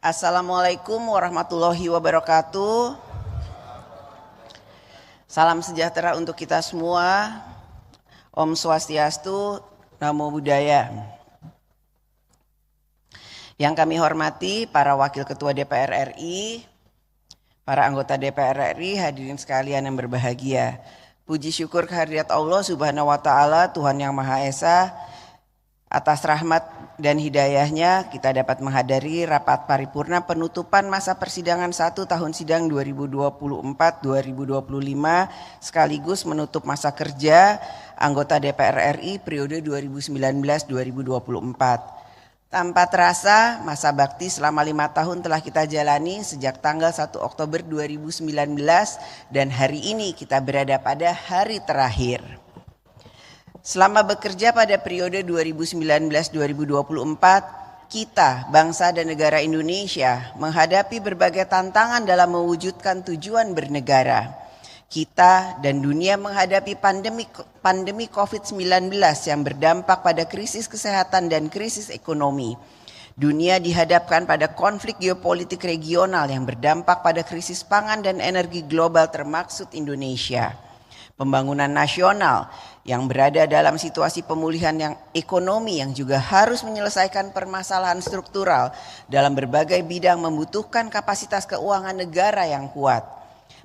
Assalamualaikum warahmatullahi wabarakatuh. Salam sejahtera untuk kita semua. Om Swastiastu, Namo Buddhaya. Yang kami hormati para Wakil Ketua DPR RI, para anggota DPR RI, hadirin sekalian yang berbahagia. Puji syukur kehadirat Allah Subhanahu wa Ta'ala, Tuhan Yang Maha Esa, atas rahmat dan hidayahnya kita dapat menghadiri rapat paripurna penutupan masa persidangan 1 tahun sidang 2024-2025 sekaligus menutup masa kerja anggota DPR RI periode 2019-2024. Tanpa terasa masa bakti selama 5 tahun telah kita jalani sejak tanggal 1 Oktober 2019 dan hari ini kita berada pada hari terakhir. Selama bekerja pada periode 2019-2024, kita, bangsa dan negara Indonesia, menghadapi berbagai tantangan dalam mewujudkan tujuan bernegara. Kita dan dunia menghadapi pandemi COVID-19 yang berdampak pada krisis kesehatan dan krisis ekonomi. Dunia dihadapkan pada konflik geopolitik regional yang berdampak pada krisis pangan dan energi global termaksud Indonesia. Pembangunan nasional yang berada dalam situasi pemulihan yang ekonomi yang juga harus menyelesaikan permasalahan struktural dalam berbagai bidang membutuhkan kapasitas keuangan negara yang kuat.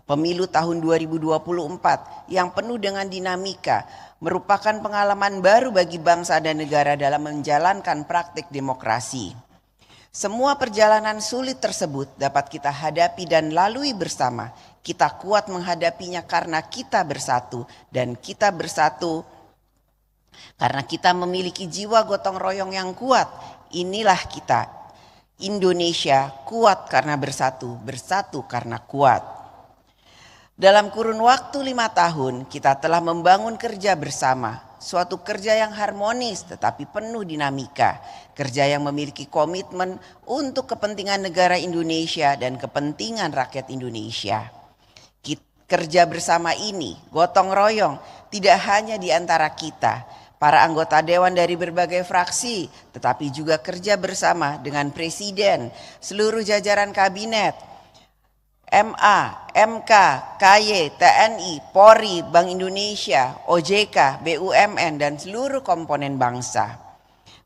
Pemilu tahun 2024 yang penuh dengan dinamika merupakan pengalaman baru bagi bangsa dan negara dalam menjalankan praktik demokrasi. Semua perjalanan sulit tersebut dapat kita hadapi dan lalui bersama. Kita kuat menghadapinya karena kita bersatu, dan kita bersatu karena kita memiliki jiwa gotong royong yang kuat. Inilah kita, Indonesia, kuat karena bersatu, bersatu karena kuat. Dalam kurun waktu 5 tahun kita telah membangun kerja bersama. Suatu kerja yang harmonis tetapi penuh dinamika. Kerja yang memiliki komitmen untuk kepentingan negara Indonesia dan kepentingan rakyat Indonesia. Kerja bersama ini, gotong royong, tidak hanya di antara kita, para anggota dewan dari berbagai fraksi, tetapi juga kerja bersama dengan Presiden, seluruh jajaran kabinet, MA, MK, KY, TNI, Polri, Bank Indonesia, OJK, BUMN, dan seluruh komponen bangsa.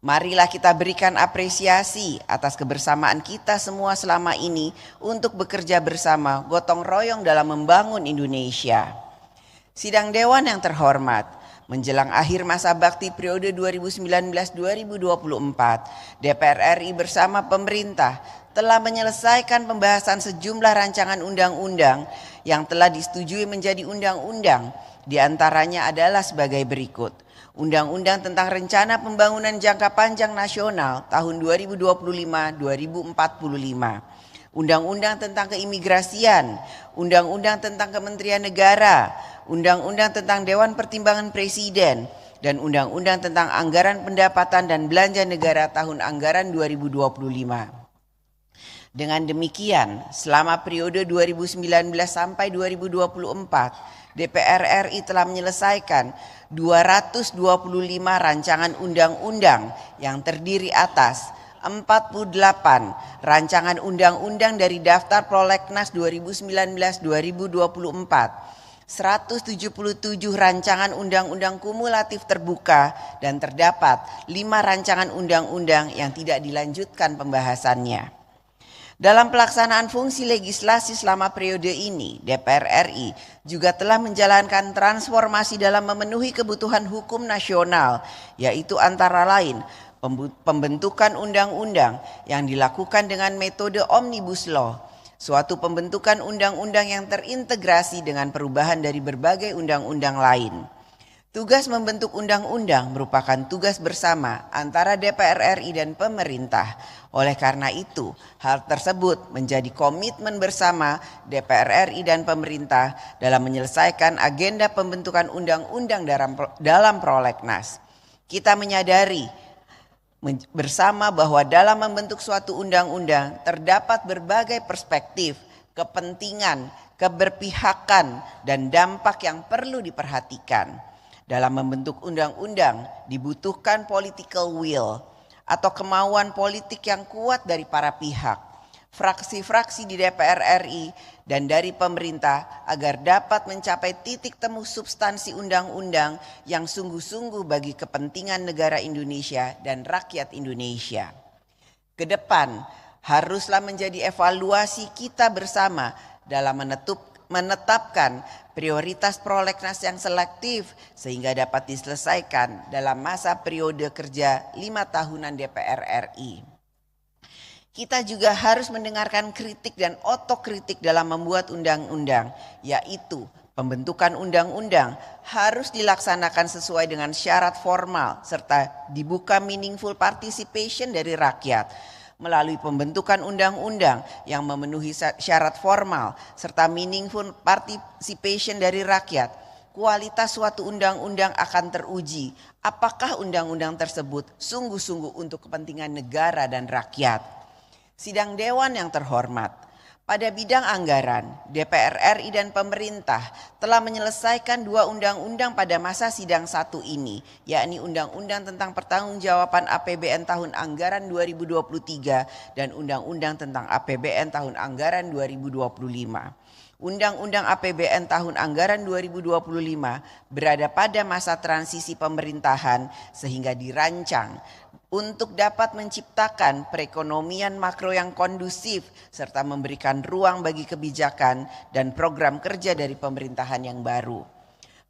Marilah kita berikan apresiasi atas kebersamaan kita semua selama ini untuk bekerja bersama gotong royong dalam membangun Indonesia. Sidang Dewan yang terhormat, menjelang akhir masa bakti periode 2019-2024, DPR RI bersama pemerintah telah menyelesaikan pembahasan sejumlah rancangan undang-undang yang telah disetujui menjadi undang-undang. Di antaranya adalah sebagai berikut. Undang-Undang tentang Rencana Pembangunan Jangka Panjang Nasional tahun 2025-2045. Undang-Undang tentang Keimigrasian, Undang-Undang tentang Kementerian Negara, Undang-Undang tentang Dewan Pertimbangan Presiden, dan Undang-Undang tentang Anggaran Pendapatan dan Belanja Negara tahun anggaran 2025. Dengan demikian, selama periode 2019 sampai 2024, DPR RI telah menyelesaikan 225 rancangan undang-undang yang terdiri atas 48 rancangan undang-undang dari daftar prolegnas 2019-2024, 177 rancangan undang-undang kumulatif terbuka, dan terdapat 5 rancangan undang-undang yang tidak dilanjutkan pembahasannya. Dalam pelaksanaan fungsi legislasi selama periode ini, DPR RI juga telah menjalankan transformasi dalam memenuhi kebutuhan hukum nasional, yaitu antara lain pembentukan undang-undang yang dilakukan dengan metode Omnibus Law, suatu pembentukan undang-undang yang terintegrasi dengan perubahan dari berbagai undang-undang lain. Tugas membentuk undang-undang merupakan tugas bersama antara DPR RI dan pemerintah. Oleh karena itu, hal tersebut menjadi komitmen bersama DPR RI dan pemerintah dalam menyelesaikan agenda pembentukan undang-undang dalam prolegnas. Kita menyadari bersama bahwa dalam membentuk suatu undang-undang terdapat berbagai perspektif, kepentingan, keberpihakan, dan dampak yang perlu diperhatikan. Dalam membentuk undang-undang dibutuhkan political will atau kemauan politik yang kuat dari para pihak. fraksi-fraksi di DPR RI dan dari pemerintah agar dapat mencapai titik temu substansi undang-undang yang sungguh-sungguh bagi kepentingan negara Indonesia dan rakyat Indonesia. Ke depan haruslah menjadi evaluasi kita bersama dalam menetapkan prioritas prolegnas yang selektif sehingga dapat diselesaikan dalam masa periode kerja 5 tahunan DPR RI. Kita juga harus mendengarkan kritik dan otokritik dalam membuat undang-undang, yaitu pembentukan undang-undang harus dilaksanakan sesuai dengan syarat formal serta dibuka meaningful participation dari rakyat melalui pembentukan undang-undang yang memenuhi syarat formal serta meaningful participation dari rakyat. Kualitas suatu undang-undang akan teruji apakah undang-undang tersebut sungguh-sungguh untuk kepentingan negara dan rakyat. Sidang Dewan yang terhormat, pada bidang anggaran, DPR RI dan pemerintah telah menyelesaikan 2 undang-undang pada masa sidang 1 ini, yakni Undang-Undang tentang Pertanggungjawaban APBN tahun anggaran 2023 dan Undang-Undang tentang APBN tahun anggaran 2025. Undang-Undang APBN tahun anggaran 2025 berada pada masa transisi pemerintahan sehingga dirancang untuk dapat menciptakan perekonomian makro yang kondusif serta memberikan ruang bagi kebijakan dan program kerja dari pemerintahan yang baru.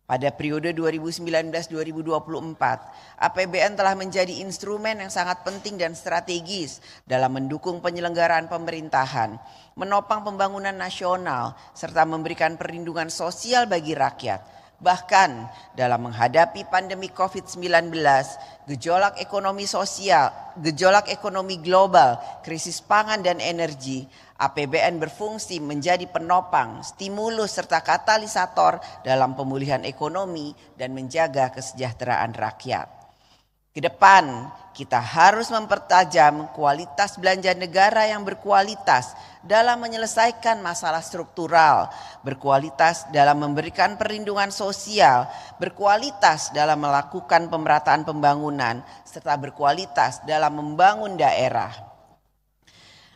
Pada periode 2019-2024, APBN telah menjadi instrumen yang sangat penting dan strategis dalam mendukung penyelenggaraan pemerintahan, menopang pembangunan nasional, serta memberikan perlindungan sosial bagi rakyat. Bahkan dalam menghadapi pandemi COVID-19, gejolak ekonomi sosial, gejolak ekonomi global, krisis pangan dan energi, APBN berfungsi menjadi penopang, stimulus serta katalisator dalam pemulihan ekonomi dan menjaga kesejahteraan rakyat. Ke depan kita harus mempertajam kualitas belanja negara yang berkualitas dalam menyelesaikan masalah struktural, berkualitas dalam memberikan perlindungan sosial, berkualitas dalam melakukan pemerataan pembangunan, serta berkualitas dalam membangun daerah.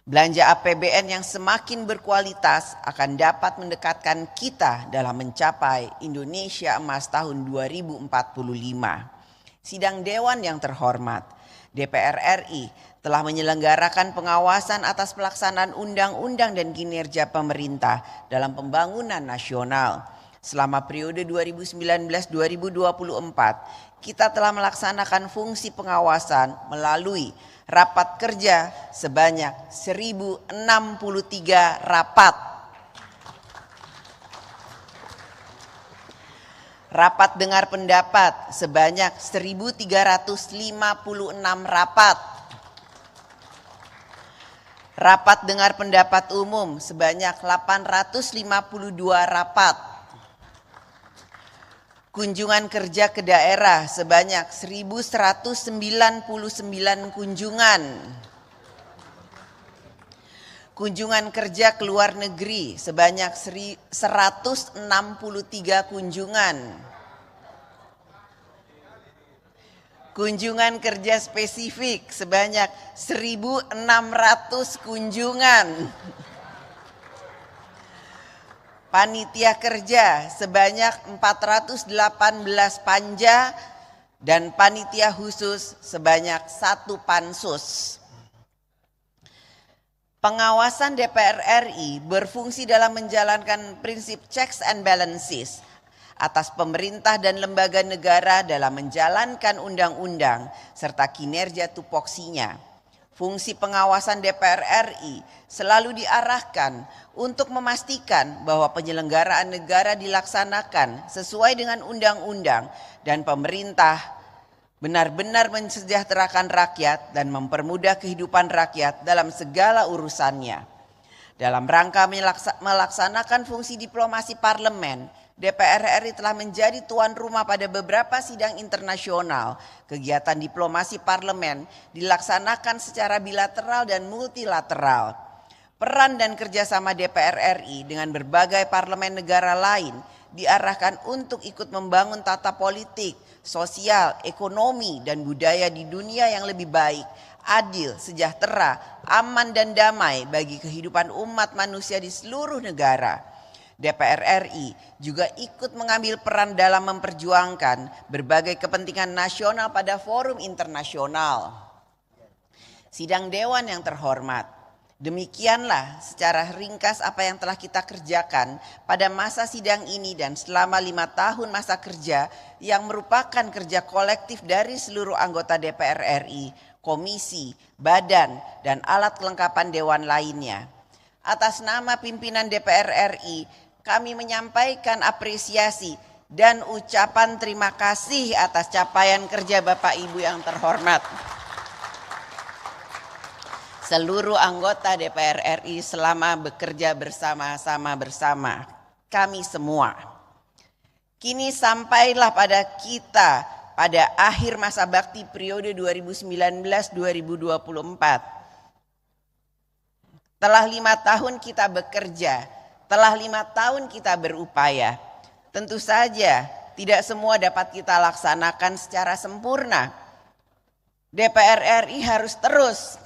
Belanja APBN yang semakin berkualitas akan dapat mendekatkan kita dalam mencapai Indonesia Emas tahun 2045. Sidang Dewan yang terhormat, DPR RI telah menyelenggarakan pengawasan atas pelaksanaan undang-undang dan kinerja pemerintah dalam pembangunan nasional. Selama periode 2019-2024, kita telah melaksanakan fungsi pengawasan melalui rapat kerja sebanyak 1063 rapat. Rapat dengar pendapat sebanyak 1.356 rapat. Rapat dengar pendapat umum sebanyak 852 rapat. Kunjungan kerja ke daerah sebanyak 1.199 kunjungan. Kunjungan kerja ke luar negeri sebanyak 163 kunjungan. Kunjungan kerja spesifik sebanyak 1.600 kunjungan. Panitia kerja sebanyak 418 panja dan panitia khusus sebanyak 1 pansus. Pengawasan DPR RI berfungsi dalam menjalankan prinsip checks and balances atas pemerintah dan lembaga negara dalam menjalankan undang-undang serta kinerja tupoksinya. Fungsi pengawasan DPR RI selalu diarahkan untuk memastikan bahwa penyelenggaraan negara dilaksanakan sesuai dengan undang-undang dan pemerintah benar-benar mensejahterakan rakyat dan mempermudah kehidupan rakyat dalam segala urusannya. Dalam rangka melaksanakan fungsi diplomasi parlemen, DPR RI telah menjadi tuan rumah pada beberapa sidang internasional. Kegiatan diplomasi parlemen dilaksanakan secara bilateral dan multilateral. Peran dan kerjasama DPR RI dengan berbagai parlemen negara lain diarahkan untuk ikut membangun tata politik, sosial, ekonomi, dan budaya di dunia yang lebih baik, adil, sejahtera, aman, dan damai bagi kehidupan umat manusia di seluruh negara. DPR RI juga ikut mengambil peran dalam memperjuangkan berbagai kepentingan nasional pada forum internasional. Sidang Dewan yang terhormat, demikianlah secara ringkas apa yang telah kita kerjakan pada masa sidang ini dan selama 5 tahun masa kerja yang merupakan kerja kolektif dari seluruh anggota DPR RI, komisi, badan, dan alat kelengkapan dewan lainnya. Atas nama pimpinan DPR RI, kami menyampaikan apresiasi dan ucapan terima kasih atas capaian kerja Bapak Ibu yang terhormat. Seluruh anggota DPR RI selama bekerja bersama-sama bersama kami semua. Kini sampailah pada kita pada akhir masa bakti periode 2019-2024. Telah 5 tahun kita bekerja, telah 5 tahun kita berupaya. Tentu saja tidak semua dapat kita laksanakan secara sempurna. DPR RI harus terus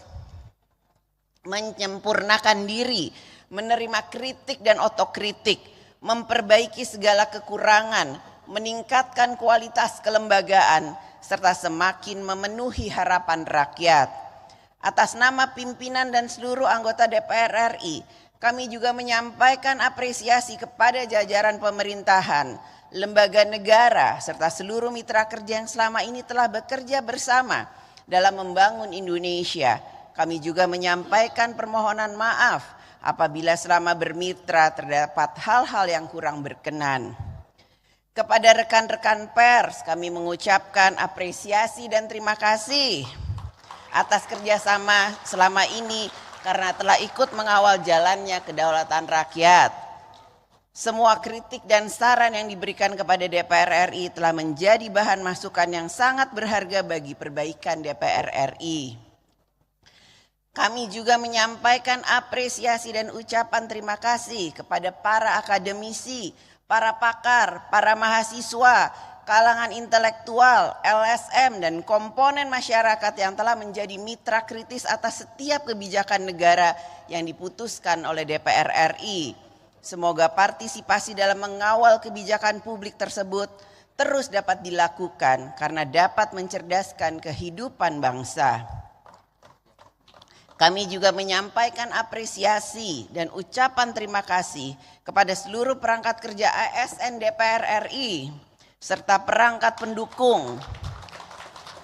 menyempurnakan diri, menerima kritik dan otokritik, memperbaiki segala kekurangan, meningkatkan kualitas kelembagaan, serta semakin memenuhi harapan rakyat. Atas nama pimpinan dan seluruh anggota DPR RI, kami juga menyampaikan apresiasi kepada jajaran pemerintahan, lembaga negara, serta seluruh mitra kerja yang selama ini telah bekerja bersama dalam membangun Indonesia. Kami juga menyampaikan permohonan maaf apabila selama bermitra terdapat hal-hal yang kurang berkenan. Kepada rekan-rekan pers, kami mengucapkan apresiasi dan terima kasih atas kerjasama selama ini karena telah ikut mengawal jalannya kedaulatan rakyat. Semua kritik dan saran yang diberikan kepada DPR RI telah menjadi bahan masukan yang sangat berharga bagi perbaikan DPR RI. Kami juga menyampaikan apresiasi dan ucapan terima kasih kepada para akademisi, para pakar, para mahasiswa, kalangan intelektual, LSM, dan komponen masyarakat yang telah menjadi mitra kritis atas setiap kebijakan negara yang diputuskan oleh DPR RI. Semoga partisipasi dalam mengawal kebijakan publik tersebut terus dapat dilakukan karena dapat mencerdaskan kehidupan bangsa. Kami juga menyampaikan apresiasi dan ucapan terima kasih kepada seluruh perangkat kerja ASN DPR RI serta perangkat pendukung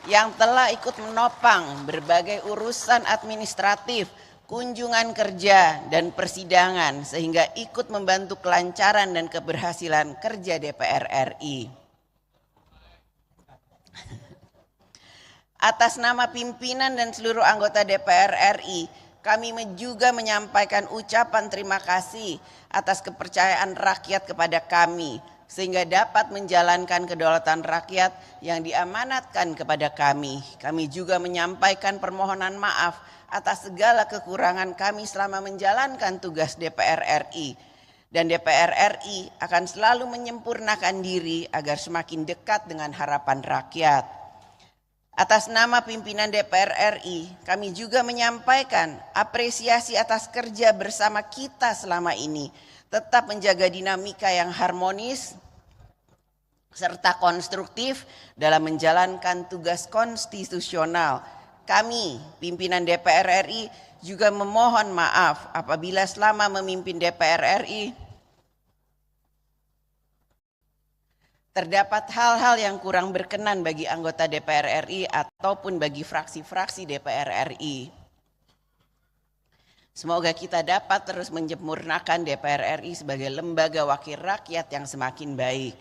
yang telah ikut menopang berbagai urusan administratif, kunjungan kerja, dan persidangan sehingga ikut membantu kelancaran dan keberhasilan kerja DPR RI. Atas nama pimpinan dan seluruh anggota DPR RI, kami juga menyampaikan ucapan terima kasih atas kepercayaan rakyat kepada kami sehingga dapat menjalankan kedaulatan rakyat yang diamanatkan kepada kami. Kami juga menyampaikan permohonan maaf atas segala kekurangan kami selama menjalankan tugas DPR RI. Dan DPR RI akan selalu menyempurnakan diri agar semakin dekat dengan harapan rakyat. Atas nama pimpinan DPR RI, kami juga menyampaikan apresiasi atas kerja bersama kita selama ini. Tetap menjaga dinamika yang harmonis serta konstruktif dalam menjalankan tugas konstitusional. Kami, pimpinan DPR RI, juga memohon maaf apabila selama memimpin DPR RI terdapat hal-hal yang kurang berkenan bagi anggota DPR RI ataupun bagi fraksi-fraksi DPR RI. Semoga kita dapat terus menyempurnakan DPR RI sebagai lembaga wakil rakyat yang semakin baik.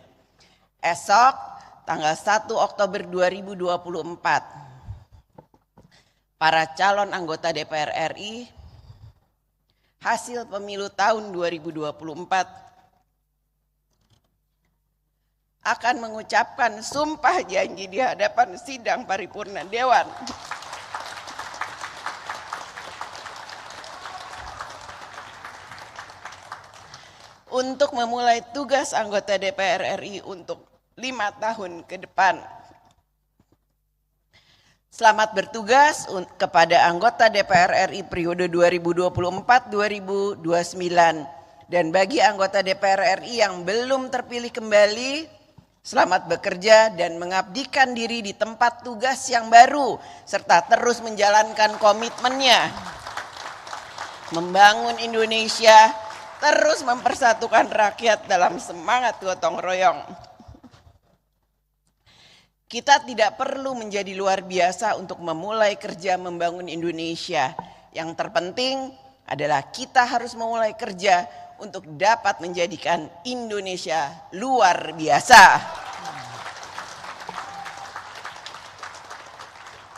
Esok, tanggal 1 Oktober 2024, para calon anggota DPR RI, hasil pemilu tahun 2024 akan mengucapkan sumpah janji di hadapan sidang paripurna Dewan. untuk memulai tugas anggota DPR RI untuk 5 tahun ke depan. Selamat bertugas kepada anggota DPR RI periode 2024-2029. Dan bagi anggota DPR RI yang belum terpilih kembali, selamat bekerja dan mengabdikan diri di tempat tugas yang baru, serta terus menjalankan komitmennya membangun Indonesia, terus mempersatukan rakyat dalam semangat gotong royong. Kita tidak perlu menjadi luar biasa untuk memulai kerja membangun Indonesia. Yang terpenting adalah kita harus memulai kerja untuk dapat menjadikan Indonesia luar biasa.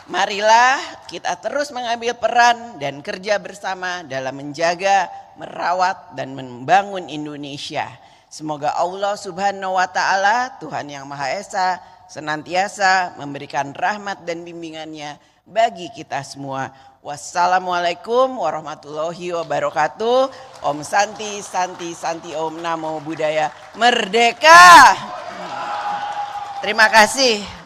Marilah kita terus mengambil peran dan kerja bersama dalam menjaga, merawat, dan membangun Indonesia. Semoga Allah Subhanahu wa Ta'ala, Tuhan Yang Maha Esa, senantiasa memberikan rahmat dan bimbingannya bagi kita semua. Wassalamualaikum warahmatullahi wabarakatuh. Om Santi, Santi, Santi, Om Namo Buddhaya. Merdeka! Terima kasih.